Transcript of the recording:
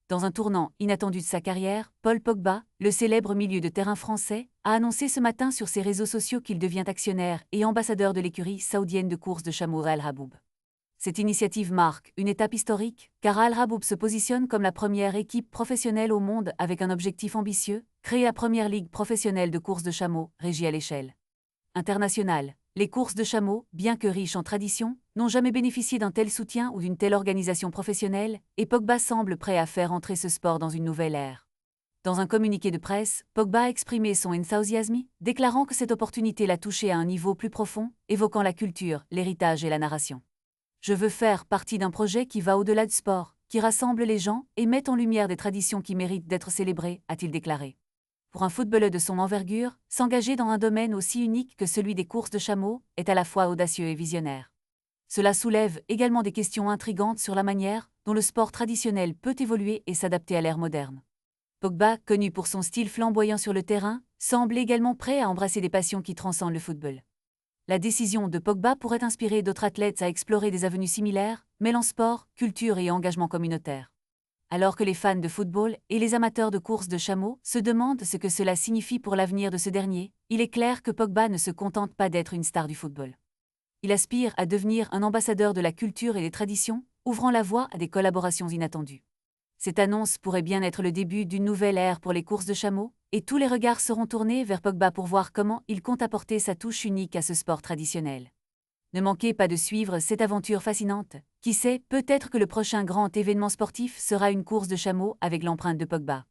Dans un tournant inattendu de sa carrière, Paul Pogba, le célèbre milieu de terrain français, a annoncé ce matin sur ses réseaux sociaux qu'il devient actionnaire et ambassadeur de l'écurie saoudienne de course de chameaux Al Raboub. Cette initiative marque une étape historique, car Al Raboub se positionne comme la première équipe professionnelle au monde avec un objectif ambitieux, créer la première ligue professionnelle de course de chameaux, régie à l'échelle internationale. Les courses de chameaux, bien que riches en tradition, n'ont jamais bénéficié d'un tel soutien ou d'une telle organisation professionnelle, et Pogba semble prêt à faire entrer ce sport dans une nouvelle ère. Dans un communiqué de presse, Pogba a exprimé son enthousiasme, déclarant que cette opportunité l'a touché à un niveau plus profond, évoquant la culture, l'héritage et la narration. Je veux faire partie d'un projet qui va au-delà du sport, qui rassemble les gens et met en lumière des traditions qui méritent d'être célébrées, a-t-il déclaré. Pour un footballeur de son envergure, s'engager dans un domaine aussi unique que celui des courses de chameaux est à la fois audacieux et visionnaire. Cela soulève également des questions intrigantes sur la manière dont le sport traditionnel peut évoluer et s'adapter à l'ère moderne. Pogba, connu pour son style flamboyant sur le terrain, semble également prêt à embrasser des passions qui transcendent le football. La décision de Pogba pourrait inspirer d'autres athlètes à explorer des avenues similaires, mêlant sport, culture et engagement communautaire. Alors que les fans de football et les amateurs de courses de chameaux se demandent ce que cela signifie pour l'avenir de ce dernier, il est clair que Pogba ne se contente pas d'être une star du football. Il aspire à devenir un ambassadeur de la culture et des traditions, ouvrant la voie à des collaborations inattendues. Cette annonce pourrait bien être le début d'une nouvelle ère pour les courses de chameaux, et tous les regards seront tournés vers Pogba pour voir comment il compte apporter sa touche unique à ce sport traditionnel. Ne manquez pas de suivre cette aventure fascinante. Qui sait, peut-être que le prochain grand événement sportif sera une course de chameaux avec l'empreinte de Pogba.